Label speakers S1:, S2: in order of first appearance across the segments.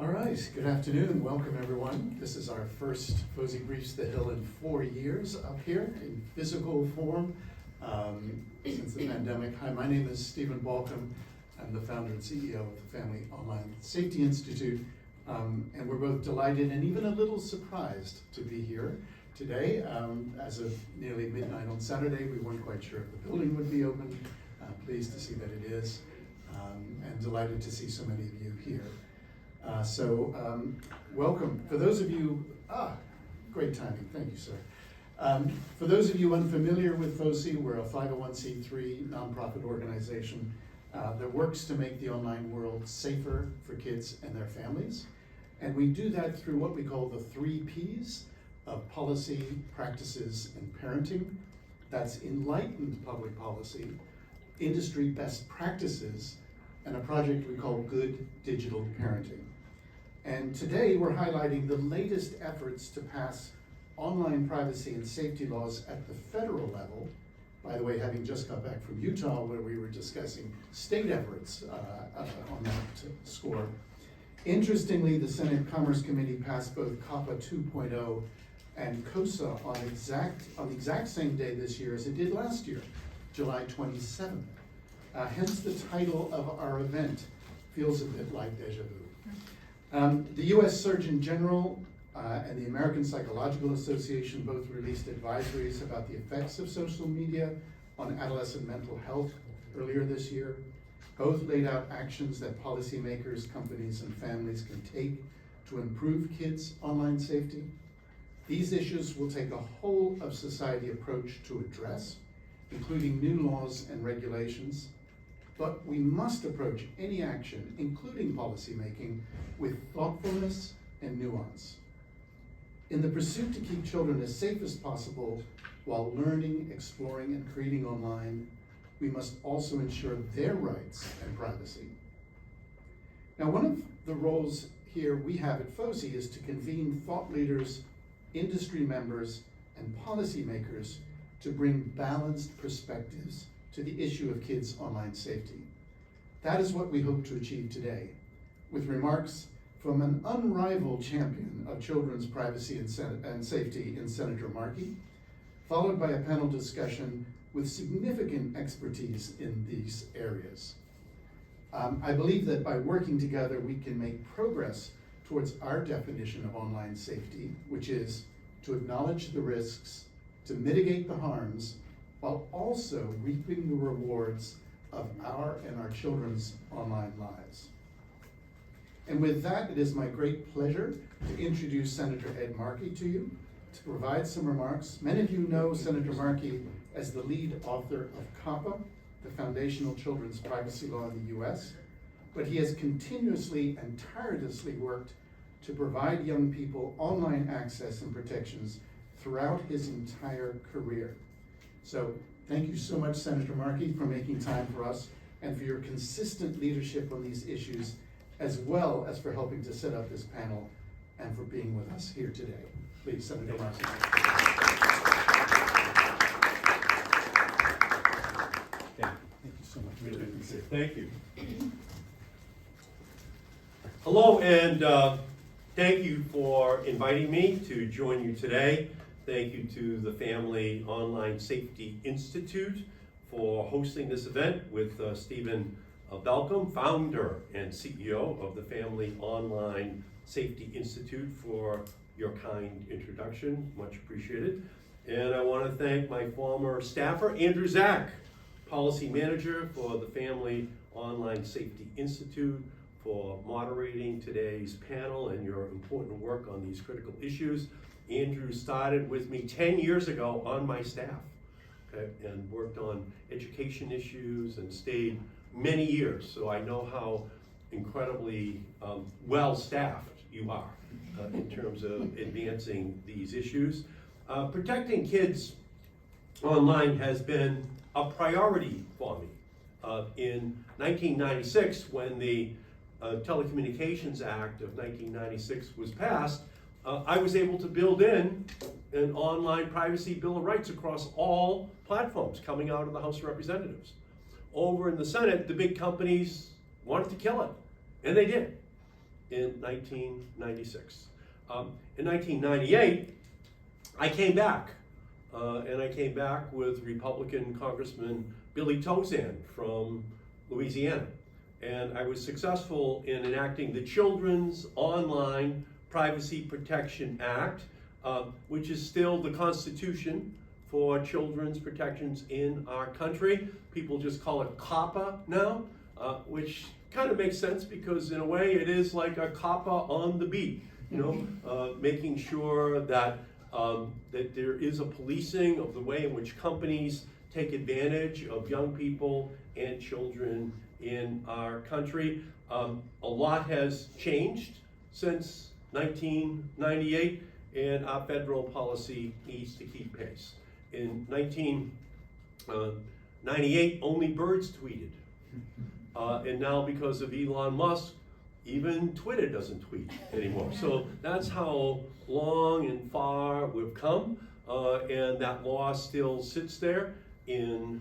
S1: All right, good afternoon. Welcome, everyone. This is our first FOSI Briefs the Hill in 4 years up here in physical form since the pandemic. Hi, my name is Stephen Balcom. I'm the founder and CEO of the Family Online Safety Institute. And we're both delighted and even a little surprised to be here today. As of nearly midnight on Saturday, we weren't quite sure if the building would be open. Pleased to see that it is, and delighted to see so many of you here. Welcome. For those of you, great timing, thank you, sir. For those of you unfamiliar with FOSI, we're a 501c3 nonprofit organization that works to make the online world safer for kids and their families. And we do that through what we call the 3 Ps of policy, practices, and parenting. That's enlightened public policy, industry best practices, and a project we call Good Digital Parenting. And today we're highlighting the latest efforts to pass online privacy and safety laws at the federal level. By the way, having just got back from Utah, where we were discussing state efforts on that score. Interestingly, the Senate Commerce Committee passed both COPPA 2.0 and KOSA on the exact same day this year as it did last year, July 27th. Hence the title of our event feels a bit like Déjà vu. The US Surgeon General and the American Psychological Association both released advisories about the effects of social media on adolescent mental health earlier this year. Both laid out actions that policymakers, companies, and families can take to improve kids' online safety. These issues will take a whole of society approach to address, including new laws and regulations. But we must approach any action, including policymaking, with thoughtfulness and nuance. In the pursuit to keep children as safe as possible while learning, exploring, and creating online, we must also ensure their rights and privacy. Now, one of the roles here we have at FOSI is to convene thought leaders, industry members, and policymakers to bring balanced perspectives to the issue of kids' online safety. That is what we hope to achieve today, with remarks from an unrivaled champion of children's privacy and safety in Senator Markey, followed by a panel discussion with significant expertise in these areas. I believe that by working together, we can make progress towards our definition of online safety, which is to acknowledge the risks, to mitigate the harms, while also reaping the rewards of our and our children's online lives. And with that, it is my great pleasure to introduce Senator Ed Markey to you to provide some remarks. Many of you know Senator Markey as the lead author of COPPA, the foundational children's privacy law in the US, but he has continuously and tirelessly worked to provide young people online access and protections throughout his entire career. So thank you so much, Senator Markey, for making time for us and for your consistent leadership on these issues, as well as for helping to set up this panel and for being with us here today. Please, Senator Markey. Thank you so much. Really appreciate it.
S2: Thank you. Hello, and thank you for inviting me to join you today. Thank you to the Family Online Safety Institute for hosting this event with Stephen Balcom, founder and CEO of the Family Online Safety Institute, for your kind introduction. Much appreciated. And I want to thank my former staffer, Andrew Zach, policy manager for the Family Online Safety Institute, for moderating today's panel and your important work on these critical issues. Andrew started with me 10 years ago on my staff, okay, and worked on education issues and stayed many years. So I know how incredibly well-staffed you are in terms of advancing these issues. Protecting kids online has been a priority for me. In 1996, when the Telecommunications Act of 1996 was passed, I was able to build in an online privacy bill of rights across all platforms coming out of the House of Representatives. Over in the Senate, the big companies wanted to kill it, and they did. in 1996. In 1998, I came back, and I came back with Republican Congressman Billy Tozan from Louisiana. And I was successful in enacting the Children's Online Privacy Protection Act, which is still the Constitution for children's protections in our country. People just call it COPPA now, which kind of makes sense because in a way it is like a COPPA on the beat, making sure that that there is a policing of the way in which companies take advantage of young people and children in our country. A lot has changed since 1998, and our federal policy needs to keep pace. In 1998, only birds tweeted. And now because of Elon Musk, even Twitter doesn't tweet anymore. So that's how long and far we've come, and that law still sits there in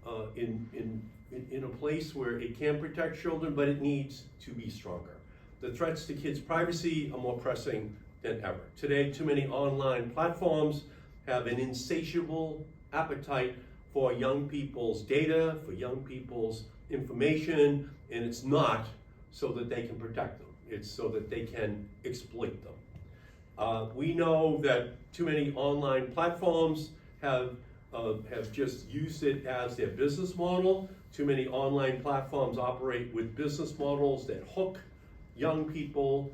S2: a place where it can protect children, but it needs to be stronger. The threats to kids' privacy are more pressing than ever. Today, too many online platforms have an insatiable appetite for young people's data, for young people's information, and it's not so that they can protect them. It's so that they can exploit them. We know that too many online platforms have just used it as their business model. Too many online platforms operate with business models that hook young people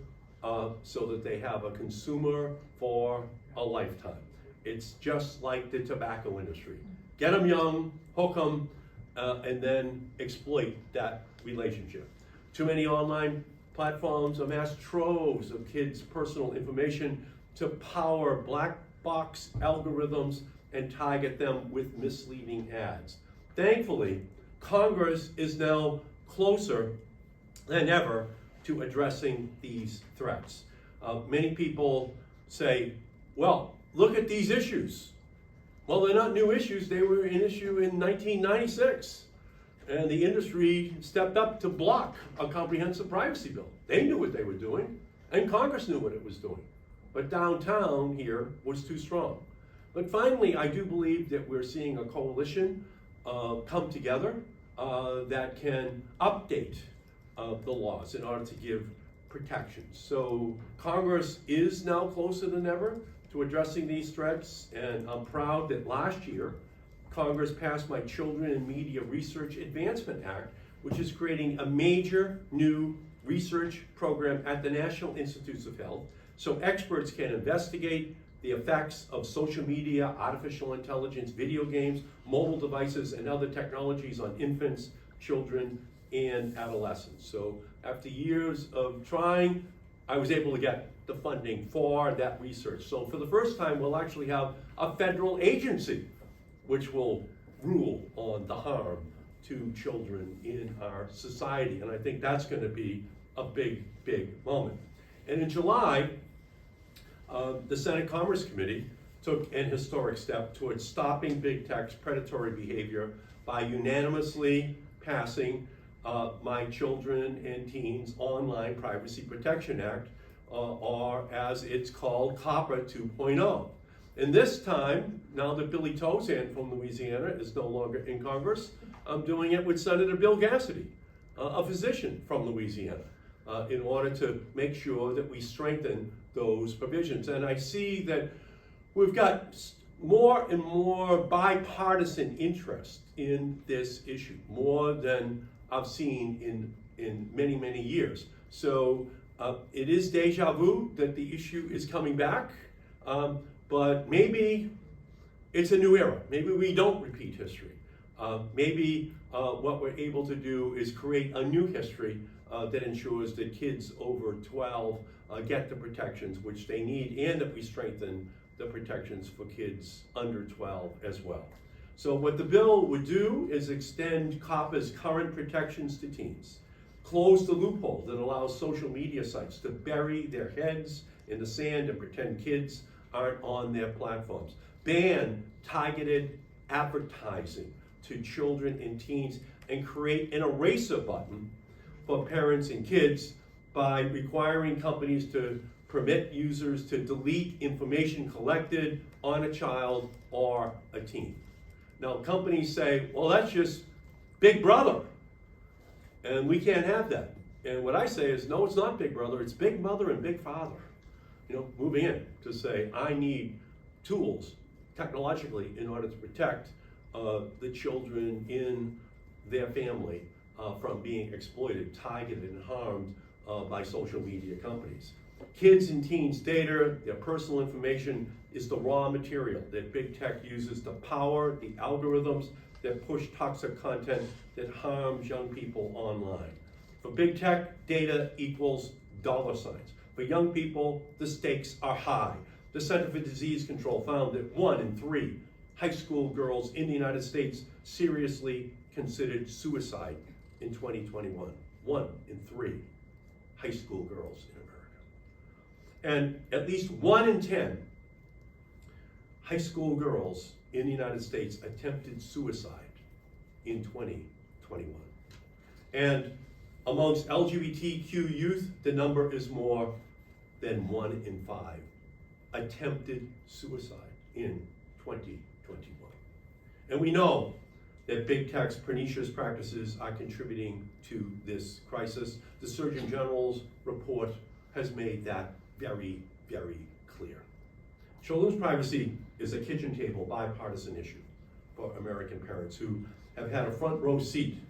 S2: so that they have a consumer for a lifetime. It's just like the tobacco industry. Get them young, hook them, and then exploit that relationship. Too many online platforms amass troves of kids' personal information to power black box algorithms and target them with misleading ads. Thankfully, Congress is now closer than ever to addressing these threats. Many people say, well, look at these issues. Well, they're not new issues. They were an issue in 1996. And the industry stepped up to block a comprehensive privacy bill. They knew what they were doing, and Congress knew what it was doing. But downtown here was too strong. But finally, I do believe that we're seeing a coalition come together that can update the laws in order to give protections. So Congress is now closer than ever to addressing these threats, and I'm proud that last year, Congress passed my Children in Media Research Advancement Act, which is creating a major new research program at the National Institutes of Health so experts can investigate the effects of social media, artificial intelligence, video games, mobile devices, and other technologies on infants, children, and adolescents. So after years of trying, I was able to get the funding for that research. So for the first time, we'll actually have a federal agency which will rule on the harm to children in our society. And I think that's going to be a big, big moment. And in July, the Senate Commerce Committee took an historic step towards stopping big tech's predatory behavior by unanimously passing my Children and Teens Online Privacy Protection Act, or as it's called, COPPA 2.0. And this time, now that Billy Tozan from Louisiana is no longer in Congress, I'm doing it with Senator Bill Cassidy, a physician from Louisiana, in order to make sure that we strengthen those provisions. And I see that we've got more and more bipartisan interest in this issue, more than I've seen in many, many years. So it is deja vu that the issue is coming back. But maybe it's a new era. Maybe we don't repeat history. Maybe what we're able to do is create a new history that ensures that kids over 12 get the protections which they need, and that we strengthen the protections for kids under 12 as well. So what the bill would do is extend COPPA's current protections to teens, close the loophole that allows social media sites to bury their heads in the sand and pretend kids aren't on their platforms, ban targeted advertising to children and teens, and create an eraser button for parents and kids by requiring companies to permit users to delete information collected on a child or a teen. Now, companies say, well, that's just Big Brother, and we can't have that. And what I say is, no, it's not Big Brother, it's Big Mother and Big Father. You know, moving in to say, I need tools technologically in order to protect the children in their family from being exploited, targeted, and harmed by social media companies. Kids and teens' data, their personal information is the raw material that big tech uses to power the algorithms that push toxic content that harms young people online. For big tech, data equals dollar signs. For young people, the stakes are high. The Center for Disease Control found that 1 in 3 high school girls in the United States seriously considered suicide in 2021. 1 in 3 high school girls in America. And at least 1 in 10 high school girls in the United States attempted suicide in 2021. And amongst LGBTQ youth, the number is more than 1 in 5 attempted suicide in 2021. And we know that big tech's pernicious practices are contributing to this crisis. The Surgeon General's report has made that very, very clear. Children's privacy is a kitchen table bipartisan issue for American parents who have had a front row seat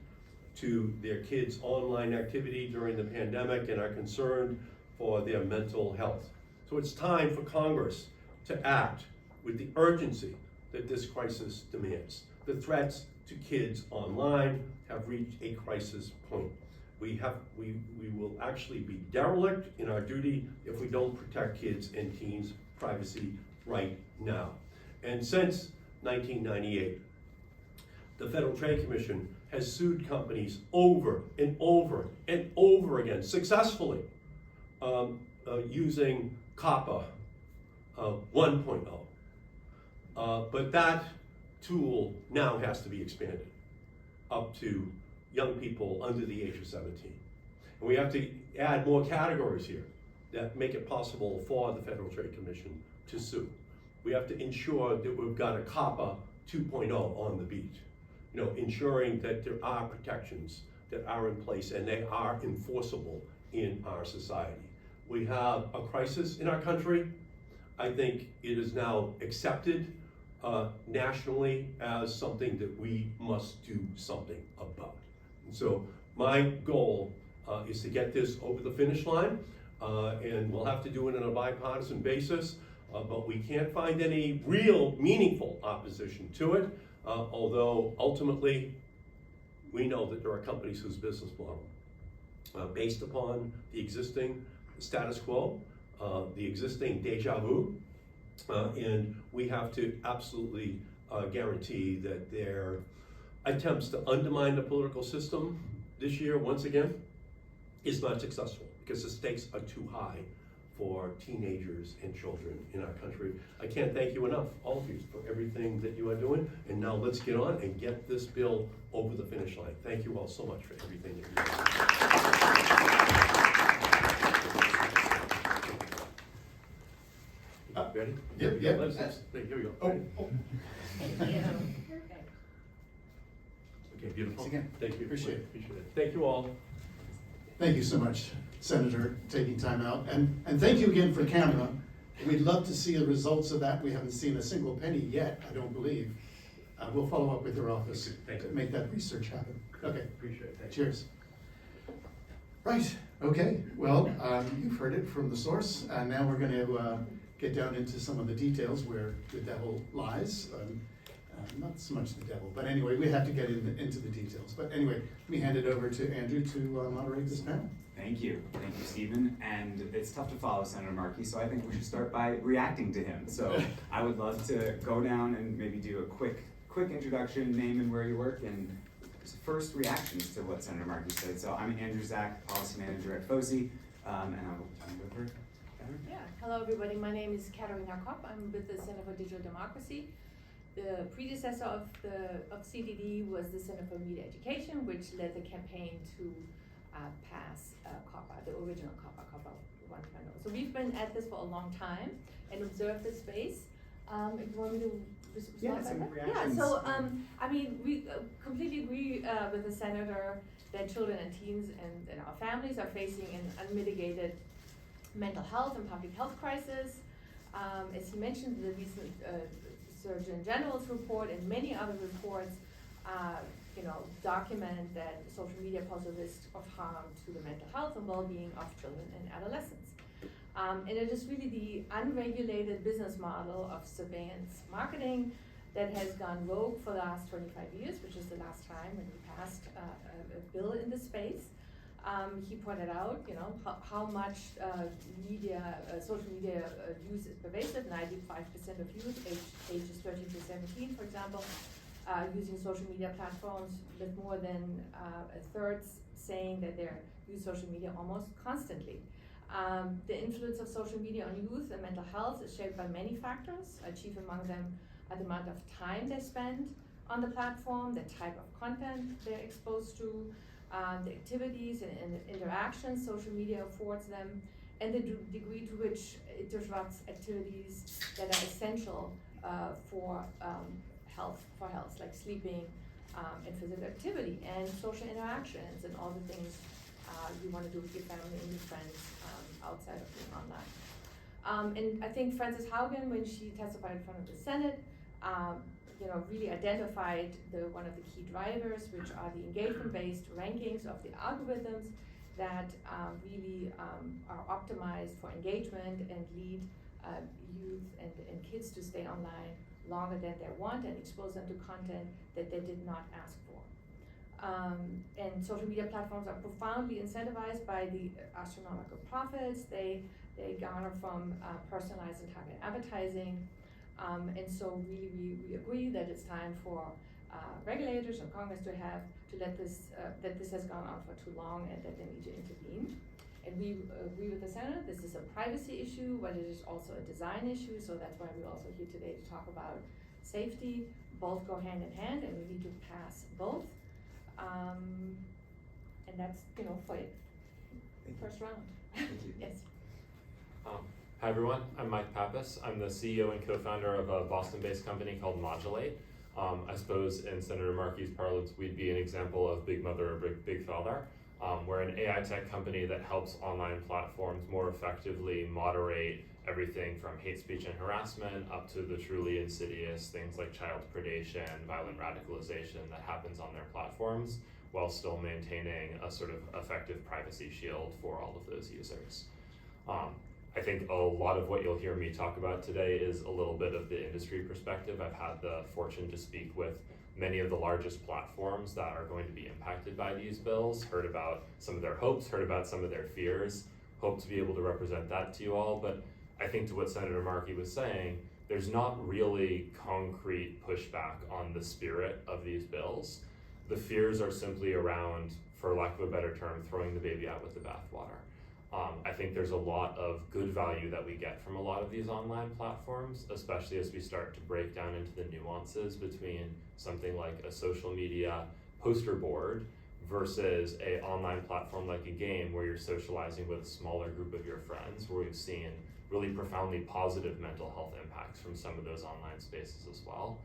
S2: to their kids' online activity during the pandemic and are concerned for their mental health. So it's time for Congress to act with the urgency that this crisis demands. The threats to kids online have reached a crisis point. We will actually be derelict in our duty if we don't protect kids and teens' privacy right now. And since 1998, the Federal Trade Commission has sued companies over and over and over again, successfully, using COPPA 1.0. But that tool now has to be expanded up to young people under the age of 17. And we have to add more categories here that make it possible for the Federal Trade Commission to sue. We have to ensure that we've got a COPPA 2.0 on the beat, ensuring that there are protections that are in place and they are enforceable in our society. We have a crisis in our country. I think it is now accepted nationally as something that we must do something about. And so my goal is to get this over the finish line, and we'll have to do it on a bipartisan basis, but we can't find any real meaningful opposition to it, although ultimately we know that there are companies whose business model, based upon the existing status quo, the existing déjà vu, and we have to absolutely guarantee that their attempts to undermine the political system this year, once again, is not successful because the stakes are too high for teenagers and children in our country. I can't thank you enough, all of you, for everything that you are doing. And now let's get on and get this bill over the finish line. Thank you all so much for everything that you're doing. Ready?
S1: Yep.
S2: Here we go.
S1: Oh.
S2: Okay, beautiful.
S1: Thanks again.
S2: Thank you.
S1: Appreciate it.
S2: Thank you all.
S1: Thank you so much, Senator, taking time out. And thank you again for camera. We'd love to see the results of that. We haven't seen a single penny yet, I don't believe. We'll follow up with your office to make that research happen. Okay.
S2: Appreciate it. Thank
S1: Cheers. Right, okay. Well, you've heard it from the source. Now we're going to get down into some of the details where the devil lies. Not so much the devil, but anyway, we have to get into the details. But anyway, let me hand it over to Andrew to moderate this panel.
S3: Thank you, Stephen. And it's tough to follow Senator Markey, so I think we should start by reacting to him. So I would love to go down and maybe do a quick introduction, name and where you work, and first reactions to what Senator Markey said. So I'm Andrew Zach, Policy Manager at FOSI, and I will turn it over.
S4: Yeah, hello everybody. My name is Katarina Kopp. I'm with the Center for Digital Democracy. The predecessor of CDD was the Center for Media Education, which led the campaign to pass COPPA, the original COPPA 1.0. So we've been at this for a long time and observed this space. If you want me to respond
S3: Yeah,
S4: to
S3: some
S4: that?
S3: reactions.
S4: Yeah, so I mean, we completely agree with the senator that children and teens and our families are facing an unmitigated mental health and public health crisis. As he mentioned, the recent Surgeon General's report and many other reports, document that social media poses a risk of harm to the mental health and well-being of children and adolescents. And it is really the unregulated business model of surveillance marketing that has gone rogue for the last 25 years, which is the last time when we passed a bill in this space. He pointed out, how much social media use is pervasive. 95% of youth, ages 13 to 17, for example, using social media platforms, with more than a third saying that they use social media almost constantly. The influence of social media on youth and mental health is shaped by many factors. Chief among them are the amount of time they spend on the platform, the type of content they're exposed to, the activities and interactions social media affords them, and the degree to which it disrupts activities that are essential for health, like sleeping and physical activity and social interactions and all the things you want to do with your family and your friends outside of being online. And I think Frances Haugen, when she testified in front of the Senate, really identified one of the key drivers, which are the engagement-based rankings of the algorithms that really are optimized for engagement and lead youth and kids to stay online longer than they want and expose them to content that they did not ask for. And social media platforms are profoundly incentivized by the astronomical profits they garner from personalized and targeted advertising. And so really we agree that it's time for regulators and Congress to let this, that this has gone on for too long and that they need to intervene. And we agree with the Senator, this is a privacy issue, but it is also a design issue, so that's why we're also here today to talk about safety. Both go hand in hand and we need to pass both. And that's, for it. First round.
S3: Thank you.
S4: Yes.
S5: Hi everyone, I'm Mike Pappas. I'm the CEO and co-founder of a Boston-based company called Modulate. I suppose in Senator Markey's parlance, we'd be an example of big mother or big father. We're an AI tech company that helps online platforms more effectively moderate everything from hate speech and harassment up to the truly insidious things like child predation, violent radicalization that happens on their platforms, while still maintaining a sort of effective privacy shield for all of those users. I think a lot of what you'll hear me talk about today is a little bit of the industry perspective. I've had the fortune to speak with many of the largest platforms that are going to be impacted by these bills, heard about some of their hopes, heard about some of their fears, hope to be able to represent that to you all. But I think to what Senator Markey was saying, there's not really concrete pushback on the spirit of these bills. The fears are simply around, for lack of a better term, throwing the baby out with the bathwater. I think there's a lot of good value that we get from a lot of these online platforms, especially as we start to break down into the nuances between something like a social media poster board versus an online platform like a game where you're socializing with a smaller group of your friends, where we've seen really profoundly positive mental health impacts from some of those online spaces as well.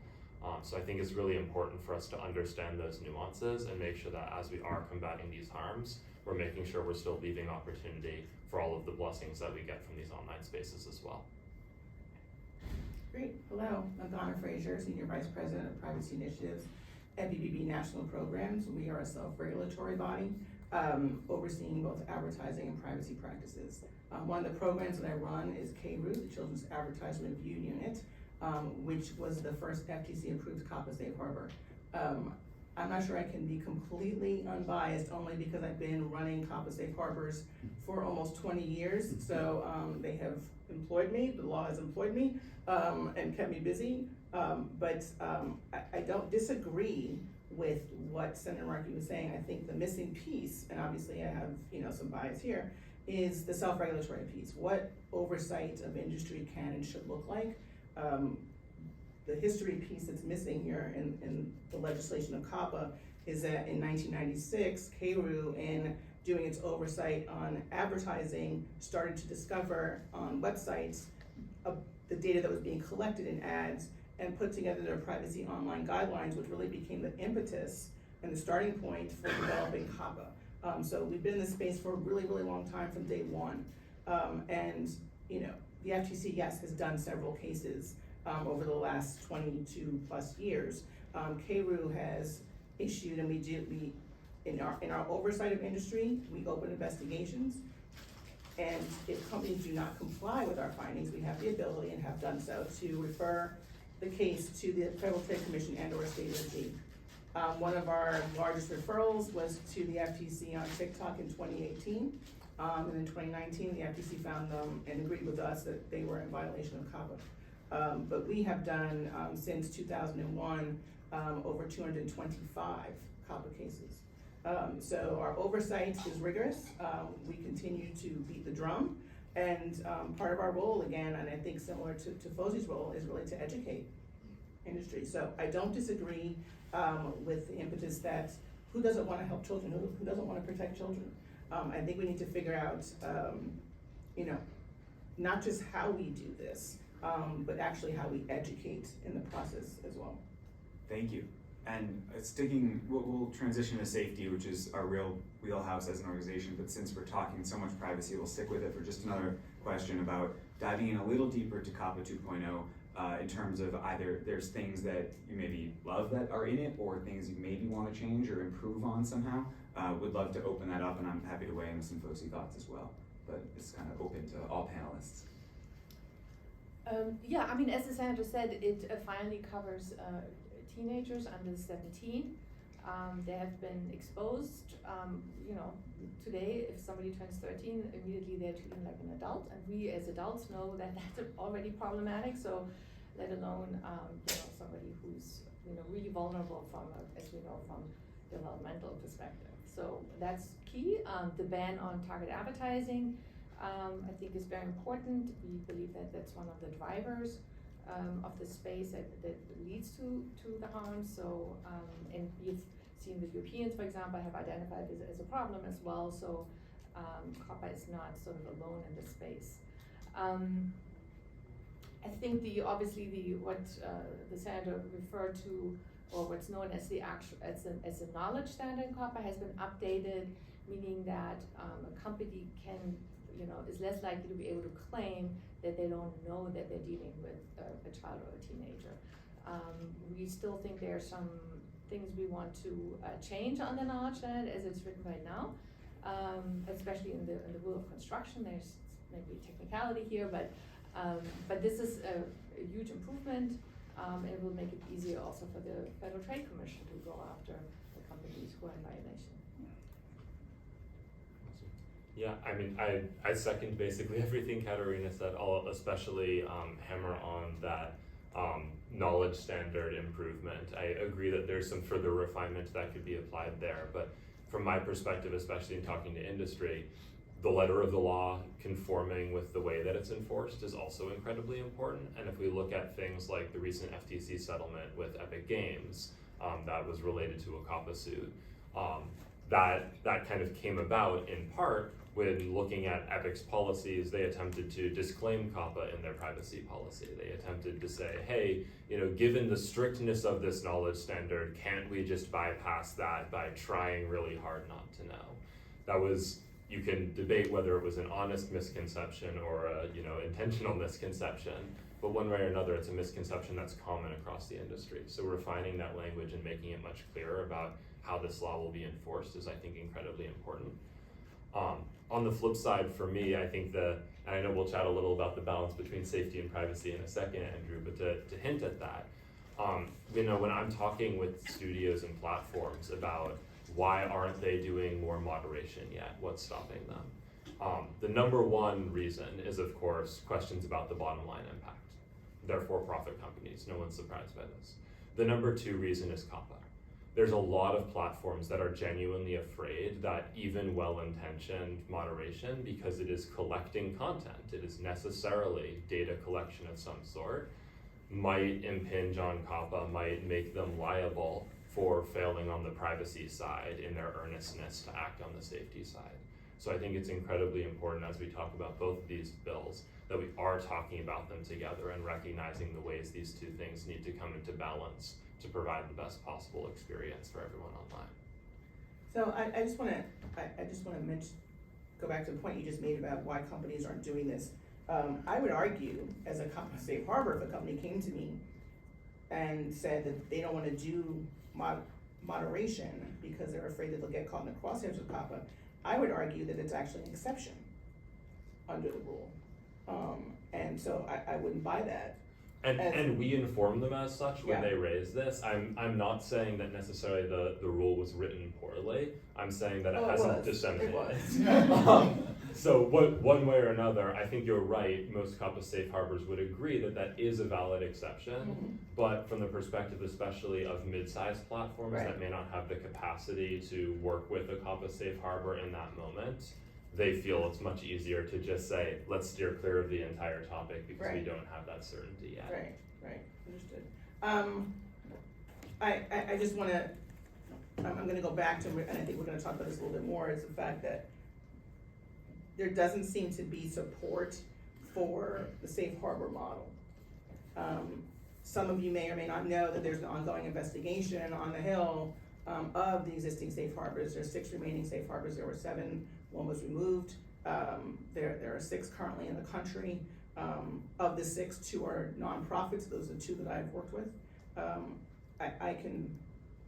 S5: So I think it's really important for us to understand those nuances and make sure that as we are combating these harms, we're making sure we're still leaving opportunity for all of the blessings that we get from these online spaces as well.
S6: Great. Hello, I'm Donna Frazier, Senior Vice President of Privacy Initiatives at BBB National Programs. We are a self-regulatory body overseeing both advertising and privacy practices. One of the programs that I run is KRU, the Children's Advertising Review Unit, which was the first FTC-approved COPPA safe harbor. I'm not sure I can be completely unbiased, only because I've been running COPPA safe harbors for almost 20 years. So they have employed me, the law has employed me, and kept me busy. But I don't disagree with what Senator Markey was saying. I think the missing piece, and obviously I have some bias here, is the self-regulatory piece. What oversight of industry can and should look like. The history piece that's missing here in the legislation of COPPA is that in 1996, KRU, in doing its oversight on advertising, started to discover on websites the data that was being collected in ads, and put together their privacy online guidelines, which really became the impetus and the starting point for developing COPPA. So we've been in this space for a really, really long time from day one. And you know, the FTC, yes, has done several cases over the last 22 plus years. KRU has issued, and we in our oversight of industry, we open investigations. And if companies do not comply with our findings, we have the ability and have done so to refer the case to the Federal Trade Commission and/or State AG. One of our largest referrals was to the FTC on TikTok in 2018. And in 2019, the FTC found them and agreed with us that they were in violation of COPPA. But we have done, since 2001, over 225 COPPA cases. So our oversight is rigorous. We continue to beat the drum. And part of our role, again, and I think similar to FOSI's role, is really to educate industry. So I don't disagree with the impetus that who doesn't want to help children, who doesn't want to protect children. I think we need to figure out, you know, not just how we do this, but actually how we educate in the process as well.
S3: Thank you. And we'll transition to safety, which is our real wheelhouse as an organization, but since we're talking so much privacy, we'll stick with it for just another question about diving in a little deeper to COPPA 2.0 in terms of either there's things that you maybe love that are in it or things you maybe want to change or improve on somehow. Would love to open that up, and I'm happy to weigh in some FOSI thoughts as well, but it's kind of open to all panelists.
S4: Yeah, I mean, as the senator said, it finally covers teenagers under 17. They have been exposed, you know, today if somebody turns 13, immediately they're treated like an adult, and we as adults know that that's already problematic, so let alone, you know, somebody who's, you know, really vulnerable from, as we know, from developmental perspective. So that's key. The ban on target advertising, I think is very important. We believe that that's one of the drivers of the space that leads to the harm. So, and we've seen the Europeans, for example, have identified this as a problem as well. So, COPPA is not sort of alone in this space. I think what the senator referred to, or what's known as the as a knowledge standard in COPPA, has been updated, meaning that a company can, you know, is less likely to be able to claim that they don't know that they're dealing with a child or a teenager. We still think there are some things we want to change on the knowledge standard as it's written right now, especially in the rule of construction. There's maybe technicality here, but this is a huge improvement. And it will make it easier also for the Federal Trade Commission to go after the companies who are in violation.
S5: Yeah, I mean, I second basically everything Katarina said, especially hammer on that knowledge standard improvement. I agree that there's some further refinement that could be applied there, but from my perspective, especially in talking to industry, the letter of the law conforming with the way that it's enforced is also incredibly important. And if we look at things like the recent FTC settlement with Epic Games, that was related to a COPPA suit, that kind of came about in part when looking at Epic's policies. They attempted to disclaim COPPA in their privacy policy. They attempted to say, hey, you know, given the strictness of this knowledge standard, can't we just bypass that by trying really hard not to know? That was, you can debate whether it was an honest misconception or a, you know, intentional misconception, but one way or another, it's a misconception that's common across the industry. So refining that language and making it much clearer about how this law will be enforced is, I think, incredibly important. On the flip side, for me, I think and I know we'll chat a little about the balance between safety and privacy in a second, Andrew, but to hint at that, you know, when I'm talking with studios and platforms about why aren't they doing more moderation yet, what's stopping them? The number one reason is, of course, questions about the bottom line impact. They're for-profit companies, no one's surprised by this. The number two reason is COPPA. There's a lot of platforms that are genuinely afraid that even well-intentioned moderation, because it is collecting content, it is necessarily data collection of some sort, might impinge on COPPA, might make them liable for failing on the privacy side in their earnestness to act on the safety side. So I think it's incredibly important as we talk about both of these bills that we are talking about them together and recognizing the ways these two things need to come into balance to provide the best possible experience for everyone online.
S6: So I just wanna mention, go back to the point you just made about why companies aren't doing this. I would argue, as a safe harbor, if a company came to me and said that they don't wanna do moderation because they're afraid that they'll get caught in the crosshairs of COPPA, I would argue that it's actually an exception under the rule. And so I wouldn't buy that.
S5: And we inform them as such when
S6: Yeah.
S5: they raise this. I'm not saying that necessarily the rule was written poorly. I'm saying that it hasn't disseminated.
S6: It was.
S5: So one way or another, I think you're right, most COPPA safe harbors would agree that that is a valid exception.
S6: Mhm.
S5: But from the perspective especially of mid-sized platforms
S6: Right.
S5: that may not have the capacity to work with a COPPA safe harbor in that moment, they feel it's much easier to just say, let's steer clear of the entire topic because we
S6: Right.
S5: don't have that certainty yet.
S6: Right, understood. I just wanna, I'm gonna go back to, and I think we're gonna talk about this a little bit more, is the fact that there doesn't seem to be support for the safe harbor model. Some of you may or may not know that there's an ongoing investigation on the Hill of the existing safe harbors. There's 6 remaining safe harbors. There were 7, 1 was removed. There are 6 currently in the country. Of the 6, 2 are nonprofits. Those are 2 that I've worked with. I can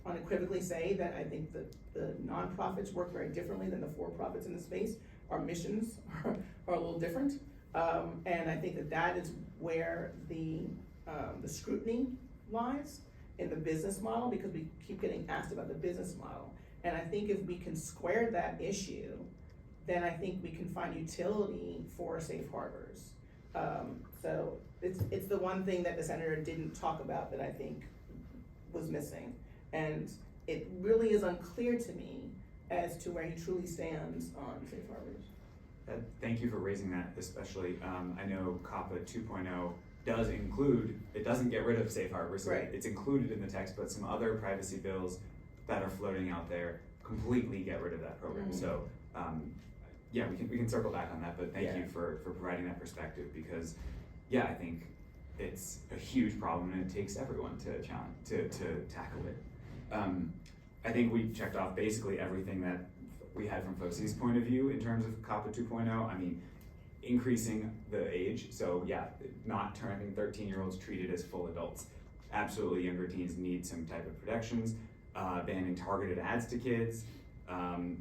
S6: unequivocally say that I think that the nonprofits work very differently than the for-profits in the space. Our missions are a little different. And I think that is where the scrutiny lies in the business model, because we keep getting asked about the business model. And I think if we can square that issue, then I think we can find utility for safe harbors. So it's the one thing that the senator didn't talk about that I think was missing. And it really is unclear to me as to where he truly stands on safe harbors.
S3: Thank you for raising that, especially, I know COPPA 2.0 does include, it doesn't get rid of safe harbors, so
S6: Right.
S3: it's included in the text, but some other privacy bills that are floating out there completely get rid of that program.
S6: Mhm.
S3: So, yeah, we can circle back on that, but thank
S6: Yeah.
S3: you for providing that perspective, because, yeah, I think it's a huge problem and it takes everyone to tackle it. I think we checked off basically everything that we had from FOSI's point of view in terms of COPPA 2.0. I mean, increasing the age, so yeah, not turning 13-year-olds treated as full adults. Absolutely, younger teens need some type of protections, banning targeted ads to kids.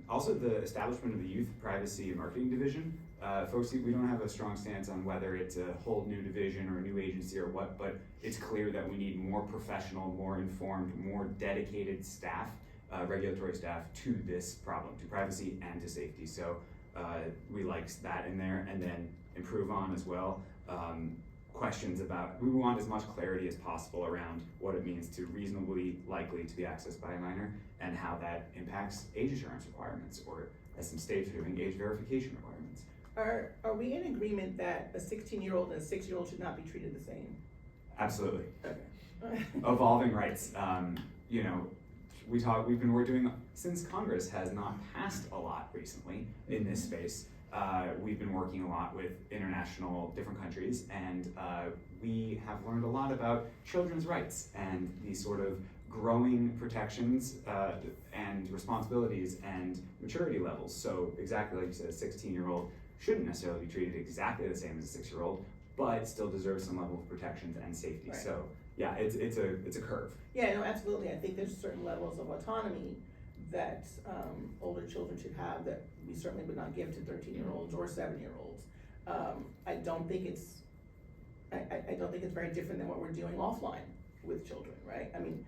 S3: Also the establishment of the Youth Privacy and Marketing Division. FOSI, we don't have a strong stance on whether it's a whole new division or a new agency or what, but it's clear that we need more professional, more informed, more dedicated staff, regulatory staff to this problem, to privacy and to safety. So we like that in there, and then improve on as well. Questions about, we want as much clarity as possible around what it means to reasonably likely to be accessed by a minor and how that impacts age assurance requirements, or as some states are doing, age verification requirements.
S6: Are we in agreement that a 16-year-old and a 6-year-old should not be treated the same?
S3: Absolutely.
S6: Okay.
S3: Evolving rights. You know, we're doing, since Congress has not passed a lot recently in this space, we've been working a lot with international different countries, and we have learned a lot about children's rights and these sort of growing protections and responsibilities and maturity levels. So exactly like you said, a 16-year-old shouldn't necessarily be treated exactly the same as a 6-year-old, but still deserves some level of protections and safety.
S6: Right. So
S3: yeah, it's a curve.
S6: Yeah, no, absolutely. I think there's certain levels of autonomy that older children should have that we certainly would not give to 13-year-olds or 7-year-olds. I don't think it's very different than what we're doing offline with children, right? I mean,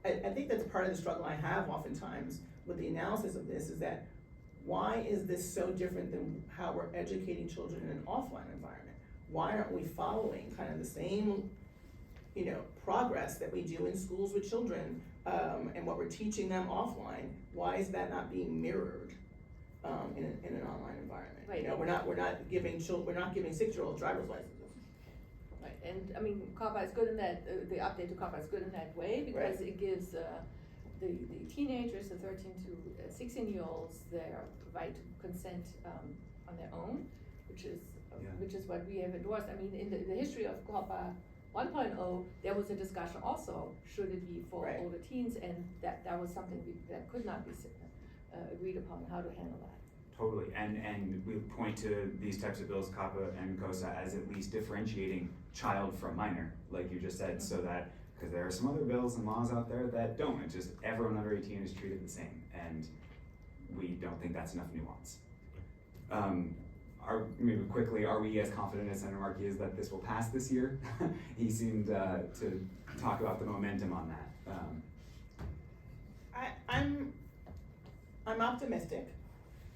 S6: I think that's part of the struggle I have oftentimes with the analysis of this, is that why is this so different than how we're educating children in an offline environment? Why aren't we following kind of the same, progress that we do in schools with children, and what we're teaching them offline? Why is that not being mirrored in an online environment?
S4: Right.
S6: We're not giving 6-year-olds driver's licenses.
S4: Right, and I mean, COPPA is good in that, the update to COPPA is good in that way, because
S6: Right.
S4: it gives the teenagers, the 13 to 16-year-olds, their right to consent on their own, which is what we have endorsed. I mean, in the history of COPPA 1.0, there was a discussion also, should it be for
S6: Right.
S4: older teens, and that was something that could not be agreed upon, how to handle that.
S3: Totally, and we point to these types of bills, COPPA and KOSA, as at least differentiating child from minor, like you just said, so that, because there are some other bills and laws out there that don't, it's just everyone under 18 is treated the same, and we don't think that's enough nuance. Maybe quickly, are we as confident as Senator Markey is that this will pass this year? He seemed to talk about the momentum on that.
S6: I'm optimistic.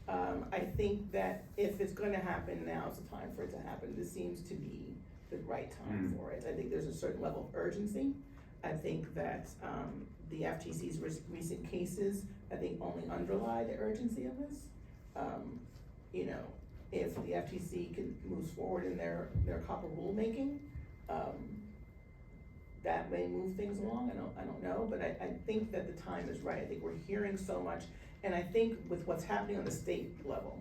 S6: I think that if it's gonna happen, now's the time for it to happen. This seems to be the right time for it. I think there's a certain level of urgency. I think that the FTC's recent cases, I think, only underlie the urgency of this. You know, if the FTC moves forward in their COPPA rulemaking, that may move things along. I don't know, but I think that the time is right. I think we're hearing so much, and I think with what's happening on the state level,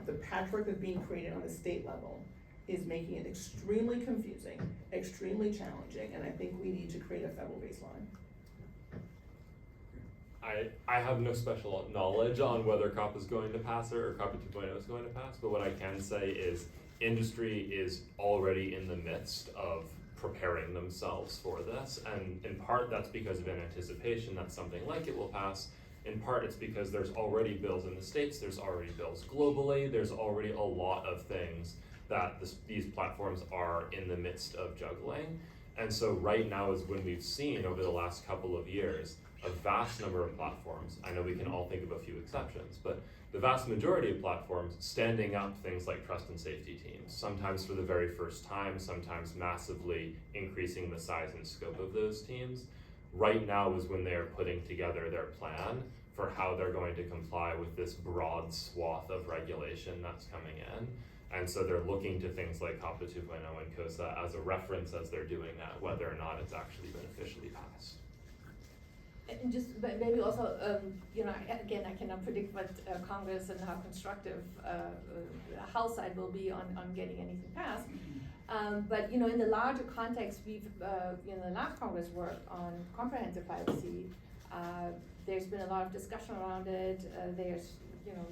S6: the patchwork that's being created on the state level is making it extremely confusing, extremely challenging, and I think we need to create a federal baseline.
S5: I have no special knowledge on whether COPPA is going to pass or COPPA 2.0 is going to pass, but what I can say is industry is already in the midst of preparing themselves for this, and in part that's because of an anticipation that something like it will pass. In part it's because there's already bills in the States, there's already bills globally, there's already a lot of things that these platforms are in the midst of juggling. And so right now is when we've seen over the last couple of years a vast number of platforms, I know we can all think of a few exceptions, but the vast majority of platforms standing up things like trust and safety teams, sometimes for the very first time, sometimes massively increasing the size and scope of those teams. Right now is when they're putting together their plan for how they're going to comply with this broad swath of regulation that's coming in. And so they're looking to things like COPPA 2.0 and KOSA as a reference as they're doing that, whether or not it's actually been officially passed.
S4: And just maybe also, you know, again, I cannot predict what Congress and how constructive the House side will be on getting anything passed. But you know, in the larger context, we've, you know, the last Congress worked on comprehensive privacy. There's been a lot of discussion around it. There's, you know,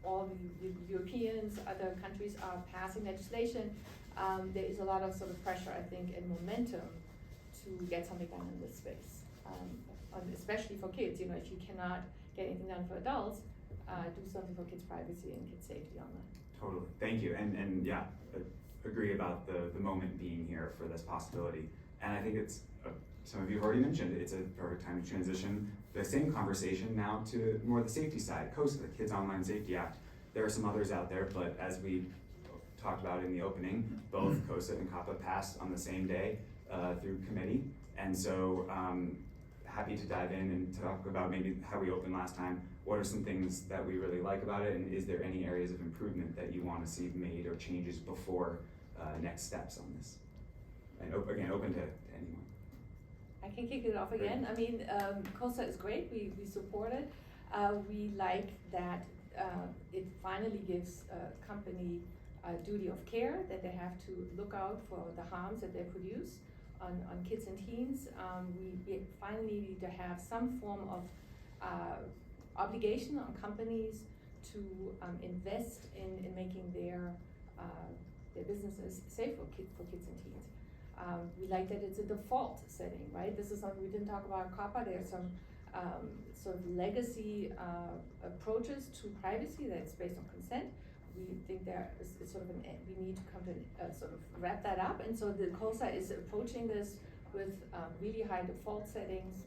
S4: all the Europeans, other countries are passing legislation. There is a lot of sort of pressure, I think, and momentum to get something done in this space. Especially for kids, you know, if you cannot get anything done for adults, do something for kids' privacy and kids' safety online.
S3: Totally, thank you, and yeah, agree about the moment being here for this possibility. And I think it's, some of you have already mentioned, it's a perfect time to transition the same conversation now to more the safety side, KOSA, the Kids Online Safety Act. There are some others out there, but as we talked about in the opening, both KOSA and COPPA passed on the same day through committee. And so happy to dive in and talk about maybe how we opened last time. What are some things that we really like about it, and is there any areas of improvement that you want to see made or changes before next steps on this? And again, open to anyone.
S4: I can kick it off again. I mean, KOSA is great. We support it. We like that it finally gives a company a duty of care, that they have to look out for the harms that they produce on kids and teens. We finally need to have some form of obligation on companies to invest in making their businesses safe for kids and teens. We like that it's a default setting, right? This is something we didn't talk about in COPPA. There's some sort of legacy approaches to privacy that's based on consent. We think there is sort of we need to come to sort of wrap that up. And so the KOSA is approaching this with really high default settings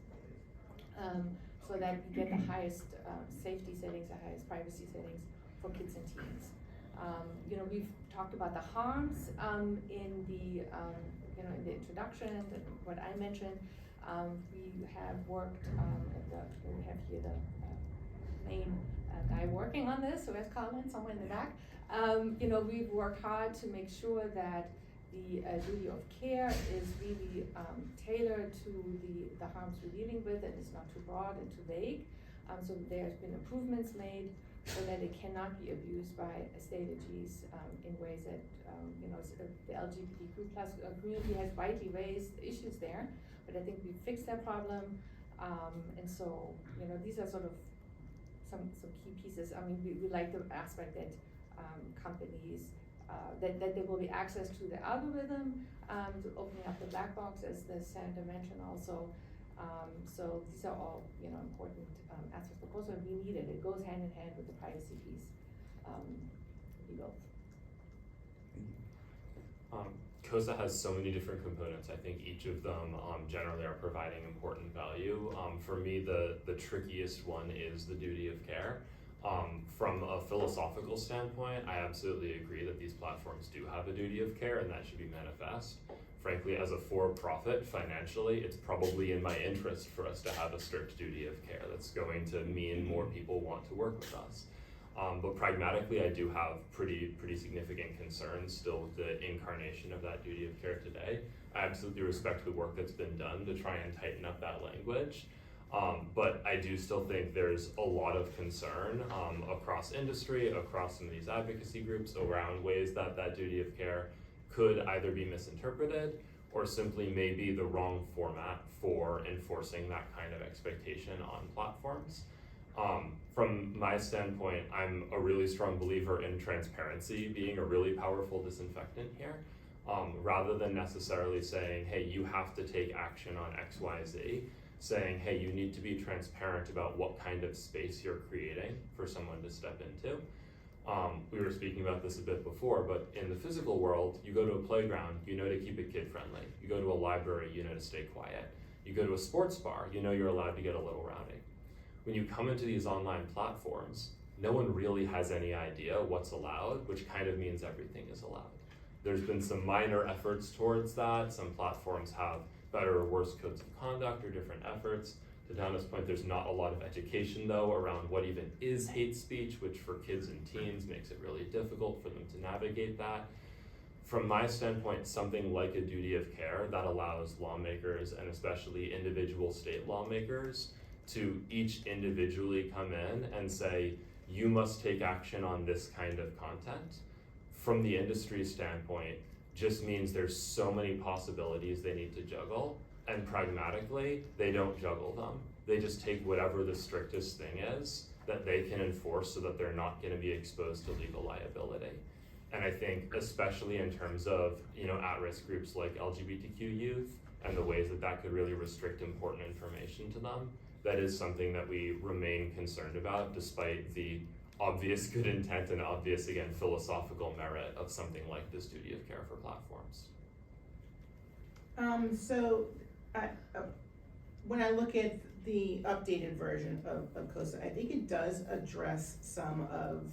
S4: so that we get the highest safety settings, the highest privacy settings for kids and teens. You know, we've talked about the harms in the you know, in the introduction and what I mentioned. We have worked we have here the main guy working on this, so there's Colin somewhere in the back. You know, we've worked hard to make sure that The duty of care is really tailored to the harms we're dealing with, and it's not too broad and too vague. So there's been improvements made so that it cannot be abused by estate agencies in ways that, the LGBTQ plus community has widely raised issues there, but I think we fixed that problem. And so, these are sort of some key pieces. I mean, we like the aspect that companies, that there will be access to the algorithm, to opening up the black box, as the senator mentioned also. So these are all, important aspects of KOSA, and we need it. It goes hand in hand with the privacy piece. We both.
S5: KOSA has so many different components. I think each of them generally are providing important value. For me, the trickiest one is the duty of care. From a philosophical standpoint, I absolutely agree that these platforms do have a duty of care, and that should be manifest. Frankly, as a for-profit, financially, it's probably in my interest for us to have a strict duty of care. That's going to mean more people want to work with us. But pragmatically, I do have pretty significant concerns still with the incarnation of that duty of care today. I absolutely respect the work that's been done to try and tighten up that language. But I do still think there's a lot of concern across industry, across some of these advocacy groups around ways that that duty of care could either be misinterpreted or simply may be the wrong format for enforcing that kind of expectation on platforms. From my standpoint, I'm a really strong believer in transparency being a really powerful disinfectant here. Rather than necessarily saying, hey, you have to take action on X, Y, Z, saying, hey, you need to be transparent about what kind of space you're creating for someone to step into. We were speaking about this a bit before, but in the physical world, you go to a playground, you know to keep it kid-friendly. You go to a library, you know to stay quiet. You go to a sports bar, you know you're allowed to get a little rowdy. When you come into these online platforms, no one really has any idea what's allowed, which kind of means everything is allowed. There's been some minor efforts towards that. Some platforms have better or worse codes of conduct or different efforts. To Donna's point, there's not a lot of education though around what even is hate speech, which for kids and teens makes it really difficult for them to navigate that. From my standpoint, something like a duty of care that allows lawmakers, and especially individual state lawmakers, to each individually come in and say, you must take action on this kind of content. From the industry standpoint, just means there's so many possibilities they need to juggle, and pragmatically, they don't juggle them. They just take whatever the strictest thing is that they can enforce so that they're not gonna be exposed to legal liability. And I think, especially in terms of, at-risk groups like LGBTQ youth and the ways that that could really restrict important information to them, that is something that we remain concerned about, despite the obvious good intent and obvious, again, philosophical merit of something like this duty of care for platforms.
S6: When I look at the updated version of KOSA, I think it does address some of,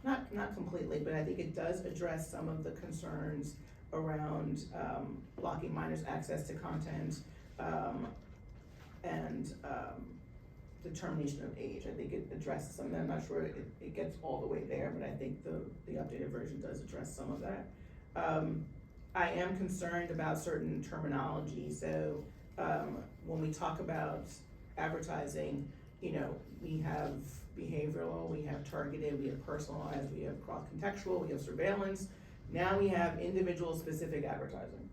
S6: not completely, but I think it does address some of the concerns around blocking minors' access to content and determination of age. I think it addresses some of that. I'm not sure it gets all the way there, but I think the updated version does address some of that. I am concerned about certain terminology. So when we talk about advertising, we have behavioral, we have targeted, we have personalized, we have cross-contextual, we have surveillance. Now we have individual specific advertising.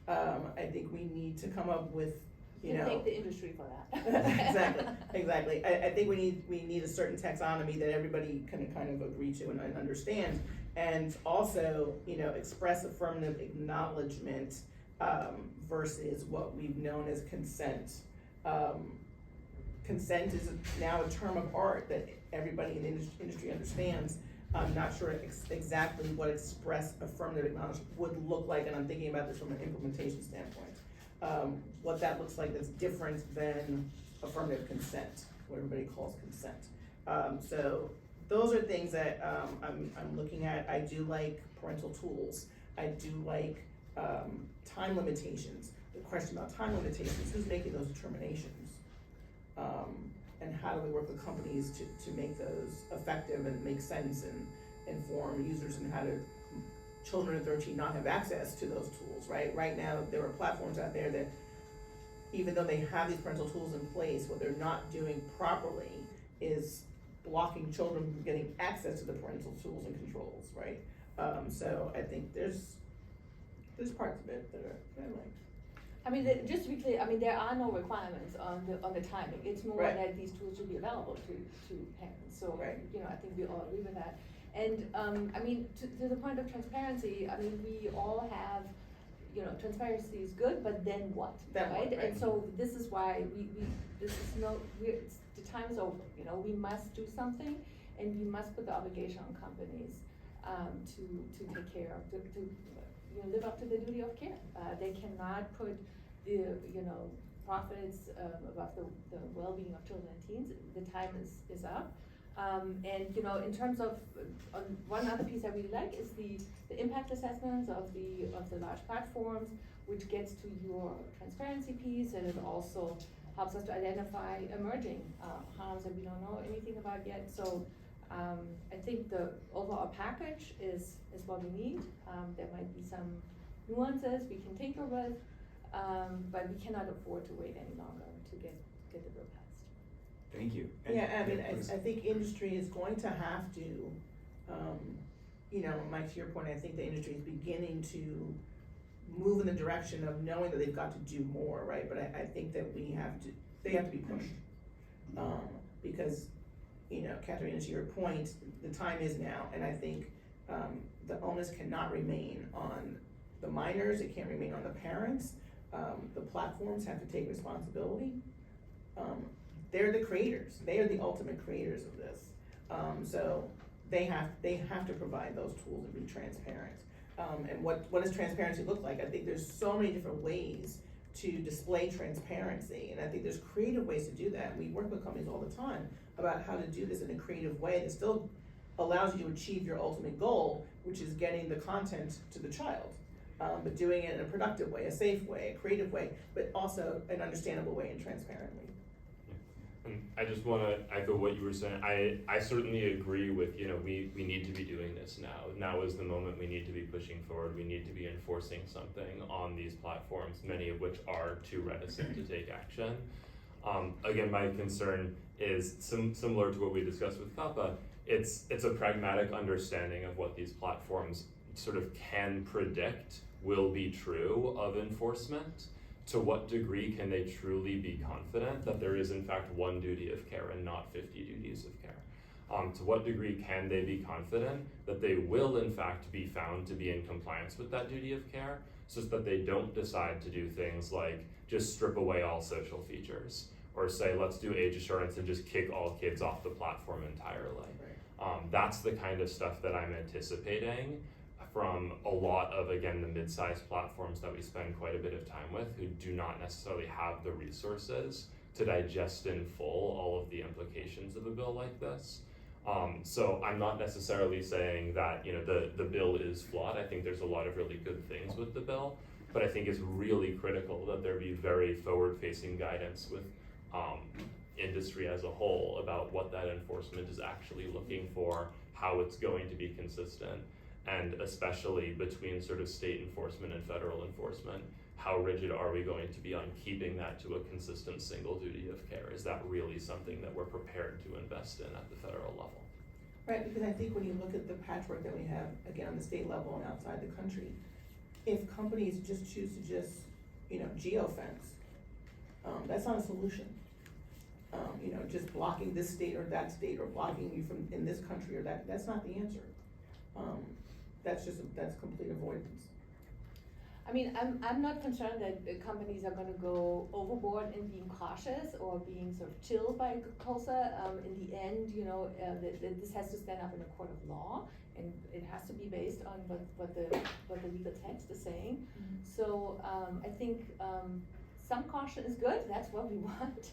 S6: I think we need to come up with,
S4: Thank the industry for that.
S6: Exactly. I think we need a certain taxonomy that everybody can kind of agree to and understand. And also, express affirmative acknowledgement versus what we've known as consent. Consent is now a term of art that everybody in the industry understands. I'm not sure exactly what express affirmative acknowledgement would look like, and I'm thinking about this from an implementation standpoint. What that looks like that's different than affirmative consent, what everybody calls consent. So those are things that I'm looking at. I do like parental tools. I do like time limitations. The question about time limitations, who's making those determinations? And how do we work with companies to make those effective and make sense and inform users and how to children under 13 not have access to those tools, right? Right now, there are platforms out there that, even though they have these parental tools in place, what they're not doing properly is blocking children from getting access to the parental tools and controls, right? So I think there's parts of it that I like.
S4: I mean, just to be clear, I mean, there are no requirements on the timing. It's more
S6: Right.
S4: that these tools should be available to parents. So,
S6: Right.
S4: I think we all agree with that. And, I mean, to the point of transparency, I mean, we all have, transparency is good, but then what,
S6: Then what,
S4: right?
S6: right.
S4: And so this is why the time is over, we must do something, and we must put the obligation on companies, to take care of, to live up to the duty of care. They cannot put the, profits, above the well-being of children and teens. The time is up. And, in terms of, one other piece I really like is the impact assessments of the large platforms, which gets to your transparency piece, and it also helps us to identify emerging harms that we don't know anything about yet. So I think the overall package is what we need. There might be some nuances we can tinker with, but we cannot afford to wait any longer to get the bill passed.
S3: Thank you. And-
S6: Yeah, I mean,
S3: please.
S6: I think industry is going to have to, Mike, to your point, I think the industry is beginning to move in the direction of knowing that they've got to do more, right? But I think that they have to be pushed. Because, Katharina, to your point, the time is now, and I think, the onus cannot remain on the minors, it can't remain on the parents. The platforms have to take responsibility. They're the creators, they are the ultimate creators of this. So they have to provide those tools and be transparent. And what does transparency look like? I think there's so many different ways to display transparency, and I think there's creative ways to do that. We work with companies all the time about how to do this in a creative way that still allows you to achieve your ultimate goal, which is getting the content to the child. But doing it in a productive way, a safe way, a creative way, but also an understandable way and transparently.
S5: And I just want to echo what you were saying. I certainly agree with, we need to be doing this now. Now is the moment we need to be pushing forward. We need to be enforcing something on these platforms, many of which are too reticent to take action. Again, my concern is similar to what we discussed with COPPA. It's a pragmatic understanding of what these platforms sort of can predict will be true of enforcement. To what degree can they truly be confident that there is in fact one duty of care and not 50 duties of care? To what degree can they be confident that they will in fact be found to be in compliance with that duty of care, such that they don't decide to do things like just strip away all social features, or say let's do age assurance and just kick all kids off the platform entirely.
S6: Right.
S5: That's the kind of stuff that I'm anticipating from a lot of, again, the mid-sized platforms that we spend quite a bit of time with, who do not necessarily have the resources to digest in full all of the implications of a bill like this. So I'm not necessarily saying that the bill is flawed. I think there's a lot of really good things with the bill, but I think it's really critical that there be very forward-facing guidance with industry as a whole about what that enforcement is actually looking for, how it's going to be consistent, and especially between sort of state enforcement and federal enforcement, how rigid are we going to be on keeping that to a consistent single duty of care? Is that really something that we're prepared to invest in at the federal level?
S6: Right, because I think when you look at the patchwork that we have, again, on the state level and outside the country, if companies just choose to geofence, that's not a solution. Just blocking this state or that state, or blocking you from in this country or that's not the answer. That's complete avoidance.
S4: I mean, I'm not concerned that the companies are gonna go overboard in being cautious or being sort of chilled by KOSA. In the end, this has to stand up in a court of law, and it has to be based on what the legal text is saying.
S6: Mm-hmm.
S4: So I think some caution is good. That's what we want.